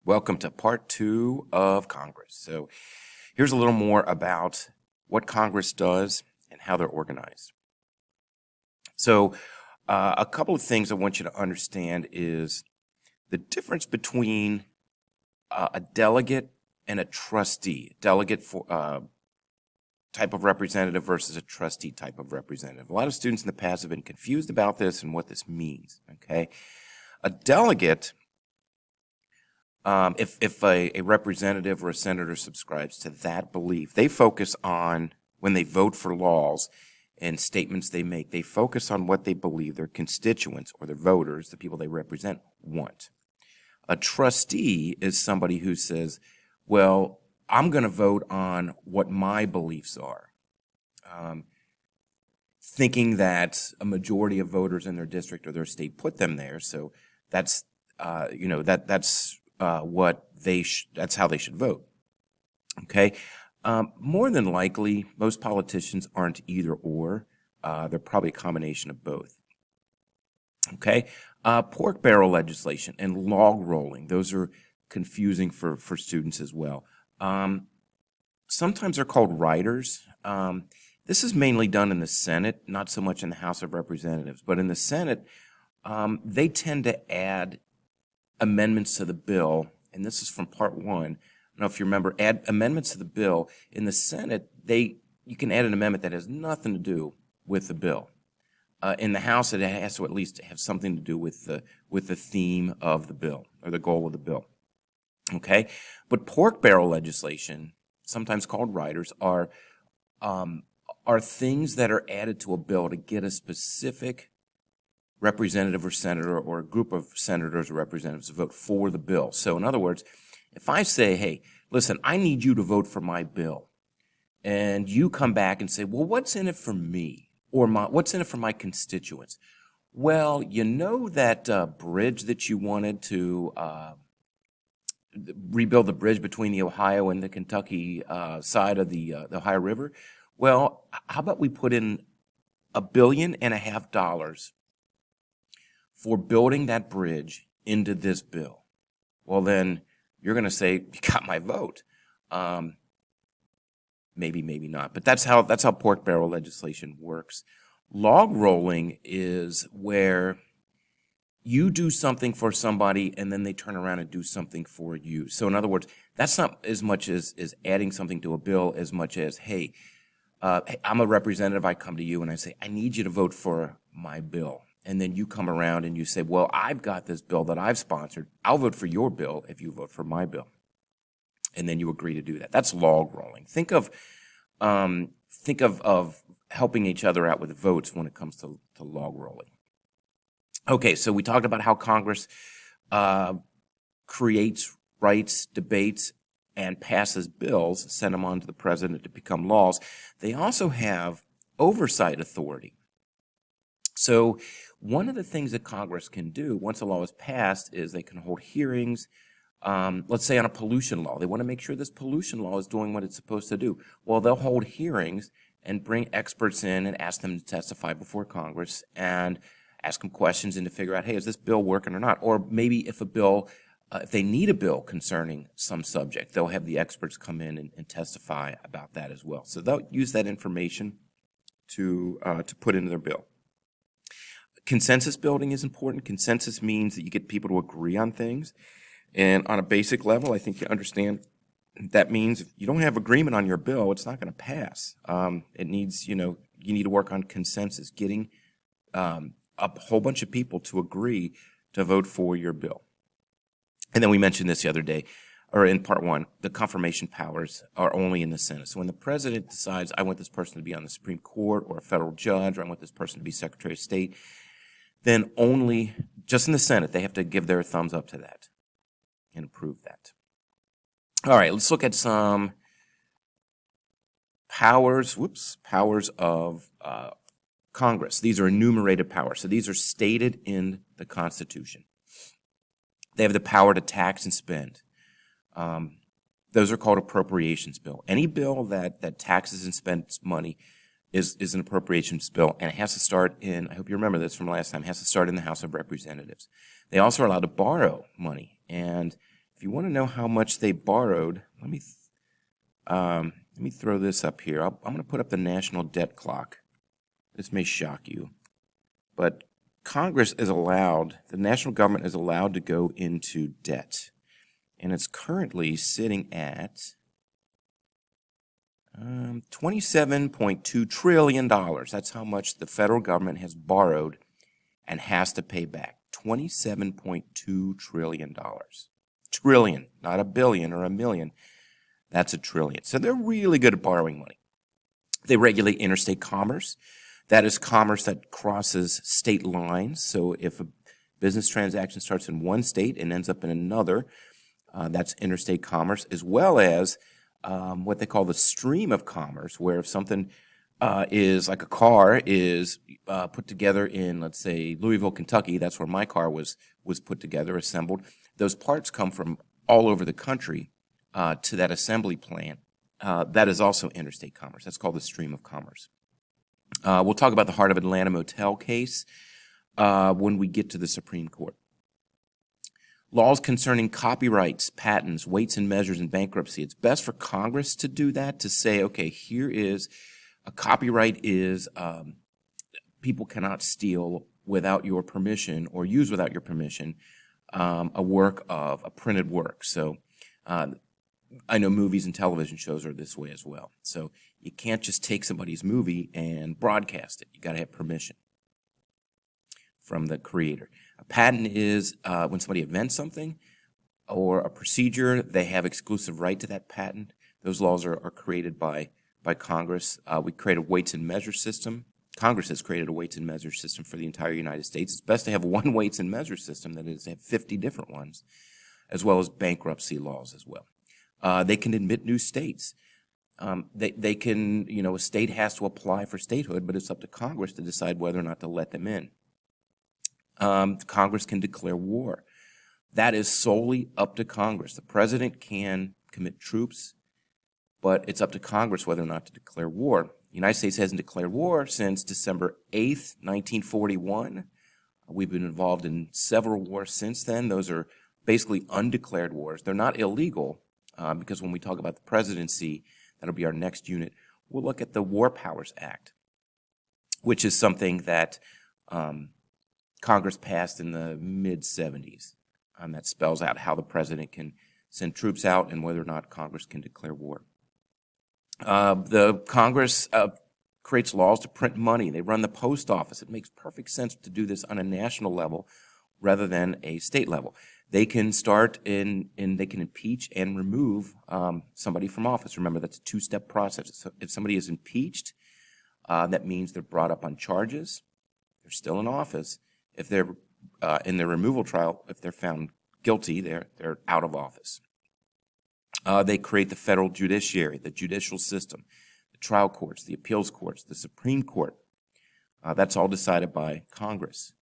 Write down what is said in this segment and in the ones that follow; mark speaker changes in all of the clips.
Speaker 1: Welcome to part 2 of Congress. So here's a little more about what Congress does and how they're organized. So a couple of things I want you to understand is the difference between a delegate and a trustee. Delegate for type of representative versus a trustee type of representative. A lot of students in the past have been confused about this and what this means. Okay, a delegate, if a representative or a senator subscribes to that belief, they focus on, when they vote for laws and statements they make, they focus on what they believe their constituents or their voters, the people they represent, want. A trustee is somebody who says, well, I'm going to vote on what my beliefs are, thinking that a majority of voters in their district or their state put them there. So that's that's how they should vote. Okay. More than likely, most politicians aren't either or. They're probably a combination of both. Okay. Pork barrel legislation and log rolling. Those are confusing for students as well. Sometimes they're called riders. This is mainly done in the Senate, not so much in the House of Representatives, but in the Senate, they tend to add amendments to the bill, and this is from part 1. I don't know if you remember, add amendments to the bill. In the Senate, you can add an amendment that has nothing to do with the bill. In the House, it has to at least have something to do with the theme of the bill or the goal of the bill. Okay, but pork barrel legislation, sometimes called riders, are things that are added to a bill to get a specific representative or senator or a group of senators or representatives to vote for the bill. So in other words, if I say, hey, listen, I need you to vote for my bill, and you come back and say, well, what's in it for me? Or what's in it for my constituents? Well, you know that bridge that you wanted to rebuild, the bridge between the Ohio and the Kentucky side of the Ohio River? Well, how about we put in $1.5 billion for building that bridge into this bill? Well, then you're going to say, you got my vote. Maybe, maybe not. But that's how pork barrel legislation works. Log rolling is where you do something for somebody and then they turn around and do something for you. So in other words, that's not as much as adding something to a bill as much as, hey, I'm a representative. I come to you and I say, I need you to vote for my bill. And then you come around and you say, well, I've got this bill that I've sponsored. I'll vote for your bill if you vote for my bill. And then you agree to do that. That's log rolling. Think of helping each other out with votes when it comes to log rolling. Okay, so we talked about how Congress creates, writes, debates, and passes bills, send them on to the president to become laws. They also have oversight authority. So one of the things that Congress can do once a law is passed is they can hold hearings. Let's say on a pollution law. They want to make sure this pollution law is doing what it's supposed to do. Well, they'll hold hearings and bring experts in and ask them to testify before Congress and ask them questions and to figure out, hey, is this bill working or not? Or maybe if they need a bill concerning some subject, they'll have the experts come in and testify about that as well. So they'll use that information to put into their bill. Consensus building is important. Consensus means that you get people to agree on things. And on a basic level, I think you understand that means if you don't have agreement on your bill, it's not going to pass. It needs, you need to work on consensus, getting a whole bunch of people to agree to vote for your bill. And then we mentioned this the other day, or in part 1, the confirmation powers are only in the Senate. So when the president decides, I want this person to be on the Supreme Court or a federal judge, or I want this person to be Secretary of State, then only, just in the Senate, they have to give their thumbs up to that and approve that. All right, let's look at some powers of Congress. These are enumerated powers. So these are stated in the Constitution. They have the power to tax and spend. Those are called appropriations bill. Any bill that taxes and spends money is an appropriations bill, and it has to start in, I hope you remember this from last time, it has to start in the House of Representatives. They also are allowed to borrow money, and if if you want to know how much they borrowed, let me throw this up here. I'm going to put up the national debt clock. This may shock you, but Congress is allowed, the national government is allowed to go into debt, and it's currently sitting at $27.2 trillion. That's how much the federal government has borrowed and has to pay back. $27.2 trillion. Trillion, not a billion or a million. That's a trillion. So they're really good at borrowing money. They regulate interstate commerce. That is commerce that crosses state lines. So if a business transaction starts in one state and ends up in another, that's interstate commerce, as well as what they call the stream of commerce, where if something is like a car is put together in, let's say, Louisville, Kentucky, that's where my car was put together, assembled. Those parts come from all over the country to that assembly plant. That is also interstate commerce. That's called the stream of commerce. We'll talk about the Heart of Atlanta motel case when we get to the Supreme Court. Laws concerning copyrights, patents, weights and measures in bankruptcy. It's best for Congress to do that, to say, okay, here is a copyright is people cannot steal without your permission or use without your permission a work of a printed work. So I know movies and television shows are this way as well. So you can't just take somebody's movie and broadcast it. You got to have permission from the creator. A patent is when somebody invents something or a procedure, they have exclusive right to that patent. Those laws are created by Congress. We create a weights and measure system. Congress has created a weights and measure system for the entire United States. It's best to have one weights and measure system than it is to have 50 different ones, as well as bankruptcy laws as well. They can admit new states. They can, a state has to apply for statehood, but it's up to Congress to decide whether or not to let them in. Congress can declare war. That is solely up to Congress. The president can commit troops, but it's up to Congress whether or not to declare war. The United States hasn't declared war since December 8th, 1941. We've been involved in several wars since then. Those are basically undeclared wars. They're not illegal because when we talk about the presidency, that'll be our next unit, we'll look at the War Powers Act, which is something that Congress passed in the mid-'70s. That spells out how the president can send troops out and whether or not Congress can declare war. The Congress creates laws to print money. They run the post office. It makes perfect sense to do this on a national level rather than a state level. They can start they can impeach and remove somebody from office. Remember, that's a two-step process. So if somebody is impeached, that means they're brought up on charges. They're still in office. If they're in their removal trial, if they're found guilty, they're out of office. They create the federal judiciary, the judicial system, the trial courts, the appeals courts, the Supreme Court. That's all decided by Congress.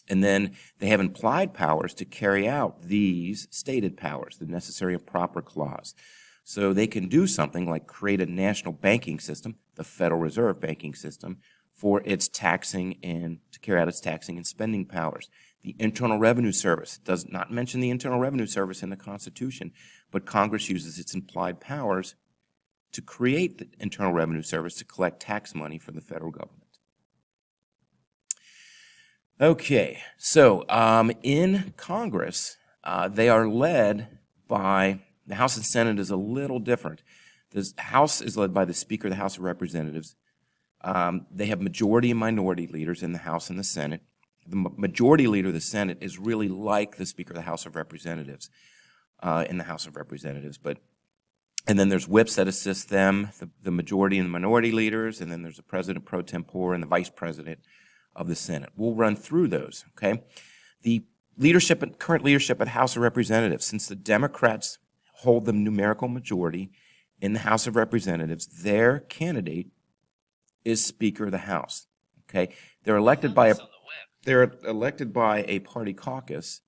Speaker 1: And then they have implied powers to carry out these stated powers, the necessary and proper clause. So they can do something like create a national banking system, the Federal Reserve banking system, for its taxing and to carry out its taxing and spending powers. The Internal Revenue Service does not mention the Internal Revenue Service in the Constitution, but Congress uses its implied powers to create the Internal Revenue Service to collect tax money from the federal government. Okay, so in Congress, they are led by, the House and Senate is a little different. The House is led by the Speaker of the House of Representatives. They have majority and minority leaders in the House and the Senate. The majority leader of the Senate is really like the Speaker of the House of Representatives in the House of Representatives. And then there's whips that assist them, the majority and the minority leaders, and then there's the President pro tempore and the Vice President of the Senate. We'll run through those, okay? The current leadership at House of Representatives, since the Democrats hold the numerical majority in the House of Representatives, their candidate is Speaker of the House, okay? They're elected by a party caucus,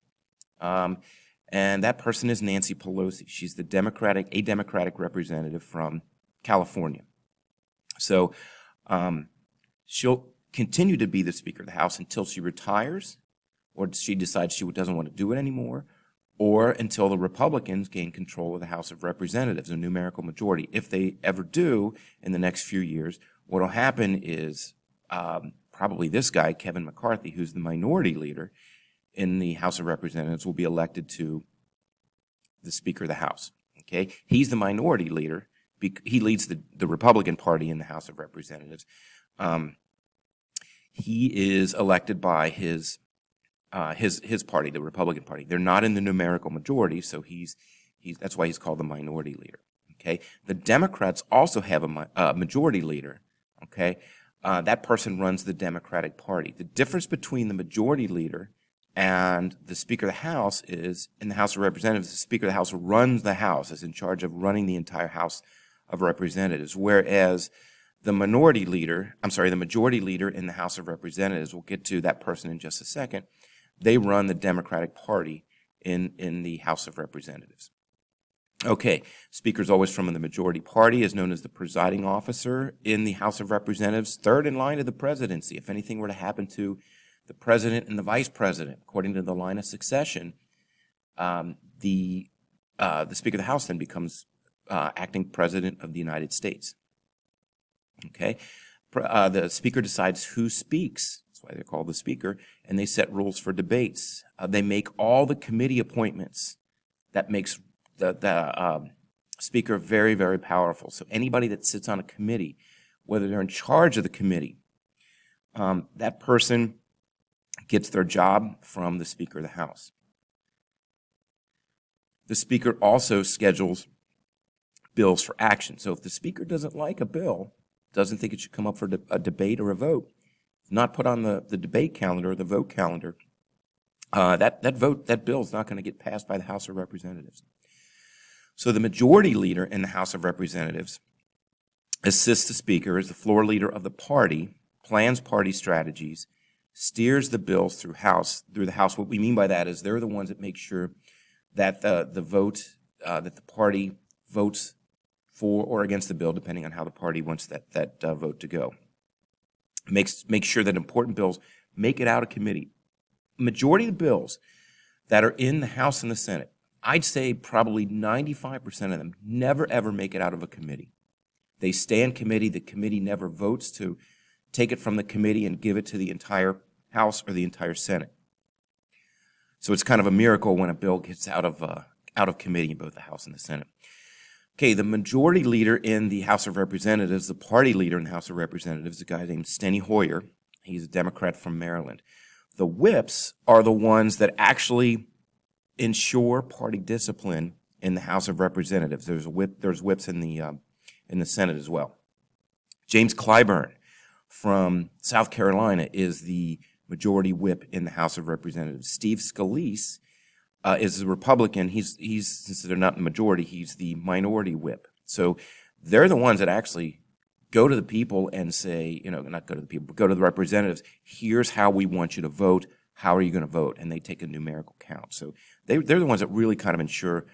Speaker 1: and that person is Nancy Pelosi. She's a Democratic representative from California. So she'll continue to be the Speaker of the House until she retires or she decides she doesn't want to do it anymore, or until the Republicans gain control of the House of Representatives, a numerical majority. If they ever do in the next few years, what will happen is probably this guy, Kevin McCarthy, who's the minority leader in the House of Representatives, will be elected to the Speaker of the House. Okay, he's the minority leader. He leads the Republican Party in the House of Representatives. He is elected by his party, the Republican Party. They're not in the numerical majority, so that's why he's called the minority leader. Okay, the Democrats also have a majority leader. Okay, that person runs the Democratic Party. The difference between the majority leader and the Speaker of the House is, in the House of Representatives, the Speaker of the House runs the House, is in charge of running the entire House of Representatives, whereas the majority leader in the House of Representatives, we'll get to that person in just a second, they run the Democratic Party in the House of Representatives. Okay, Speaker's always from the majority party, is known as the presiding officer in the House of Representatives, third in line to the presidency. If anything were to happen to the president and the vice president, according to the line of succession, the Speaker of the House then becomes acting president of the United States. Okay, the Speaker decides who speaks. That's why they're called the Speaker, and they set rules for debates. They make all the committee appointments. That makes the Speaker very, very powerful. So anybody that sits on a committee, whether they're in charge of the committee, that person gets their job from the Speaker of the House. The Speaker also schedules bills for action. So if the Speaker doesn't like a bill, doesn't think it should come up for a debate or a vote, not put on the debate calendar or the vote calendar, that bill is not going to get passed by the House of Representatives. So the majority leader in the House of Representatives assists the Speaker as the floor leader of the party, plans party strategies, steers the bills through the House. What we mean by that is they're the ones that make sure that that the party votes for or against the bill, depending on how the party wants that vote to go. Make sure that important bills make it out of committee. Majority of the bills that are in the House and the Senate, I'd say probably 95% of them never ever make it out of a committee. They stay in committee. The committee never votes to take it from the committee and give it to the entire House or the entire Senate. So it's kind of a miracle when a bill gets out of committee in both the House and the Senate. Okay, the majority leader in the House of Representatives, the party leader in the House of Representatives, is a guy named Steny Hoyer. He's a Democrat from Maryland. The whips are the ones that actually ensure party discipline in the House of Representatives. There's whips in the Senate as well. James Clyburn from South Carolina is the majority whip in the House of Representatives. Steve Scalise is a Republican. He's since they're not in the majority, he's the minority whip. So they're the ones that actually go to the people and say, not go to the people, but go to the representatives. Here's how we want you to vote. How are you going to vote? And they take a numerical count. So they're the ones that really kind of ensure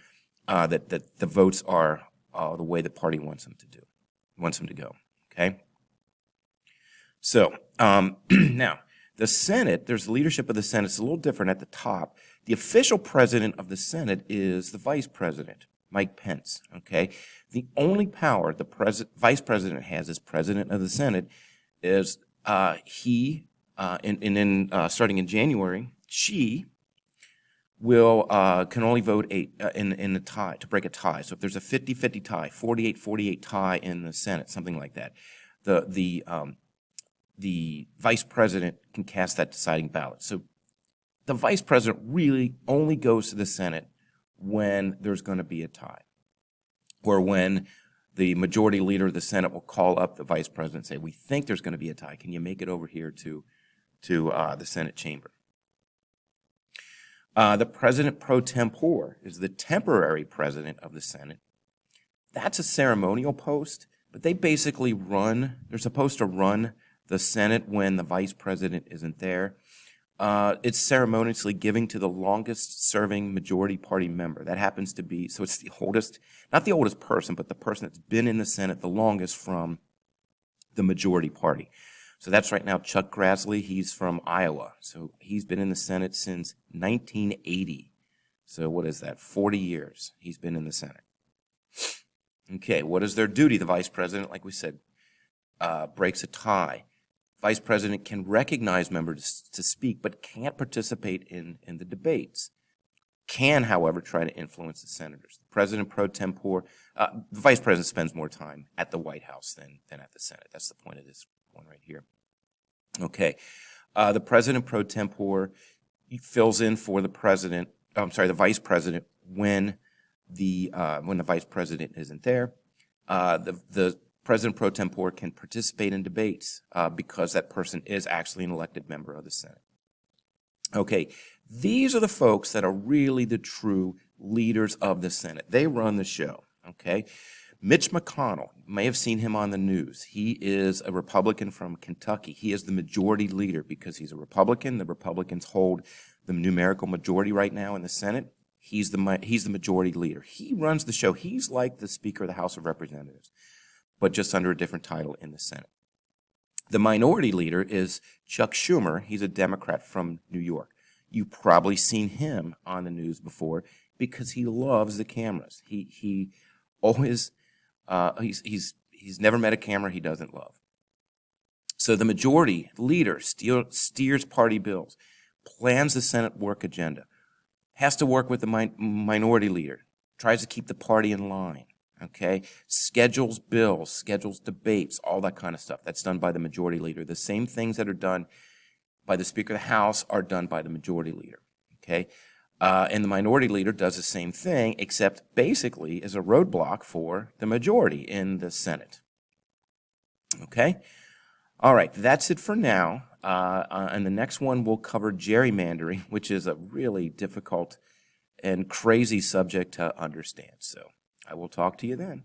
Speaker 1: that the votes are the way the party wants them to go. Okay. So now the Senate, there's the leadership of the Senate. It's a little different at the top. The official president of the Senate is the vice president, Mike Pence. Okay. The only power the vice president has as president of the Senate is starting in January, she will can only vote in a tie, to break a tie. So if there's a 50-50 tie, 48-48 tie in the Senate, something like that, the vice president can cast that deciding ballot. So the vice president really only goes to the Senate when there's going to be a tie, or when the majority leader of the Senate will call up the vice president and say, we think there's going to be a tie. Can you make it over here to the Senate chamber? The president pro tempore is the temporary president of the Senate. That's a ceremonial post, but they basically they're supposed to run the Senate when the vice president isn't there. It's ceremoniously giving to the longest serving majority party member. That happens to be, so it's the oldest, not the oldest person, but the person that's been in the Senate the longest from the majority party. So that's right now Chuck Grassley. He's from Iowa. So he's been in the Senate since 1980. So what is that? 40 years he's been in the Senate. Okay, what is their duty? The vice president, like we said, breaks a tie. Vice president can recognize members to speak, but can't participate in the debates. Can, however, try to influence the senators. The president pro tempore, the vice president spends more time at the White House than at the Senate. That's the point of this one right here. Okay, the president pro tempore fills in for the the vice president when the vice president isn't there. The president pro tempore can participate in debates because that person is actually an elected member of the Senate. Okay, these are the folks that are really the true leaders of the Senate. They run the show, okay? Mitch McConnell, you may have seen him on the news. He is a Republican from Kentucky. He is the majority leader because he's a Republican. The Republicans hold the numerical majority right now in the Senate. He's the majority leader. He runs the show. He's like the Speaker of the House of Representatives, but just under a different title in the Senate. The minority leader is Chuck Schumer. He's a Democrat from New York. You've probably seen him on the news before because he loves the cameras. He always he's never met a camera he doesn't love. So the majority leader steers party bills, plans the Senate work agenda, has to work with the minority leader, tries to keep the party in line. Okay, schedules bills, schedules debates, all that kind of stuff. That's done by the majority leader. The same things that are done by the Speaker of the House are done by the majority leader. Okay, and the minority leader does the same thing, except basically is a roadblock for the majority in the Senate. Okay, all right, that's it for now. And the next one we'll cover gerrymandering, which is a really difficult and crazy subject to understand. So I will talk to you then.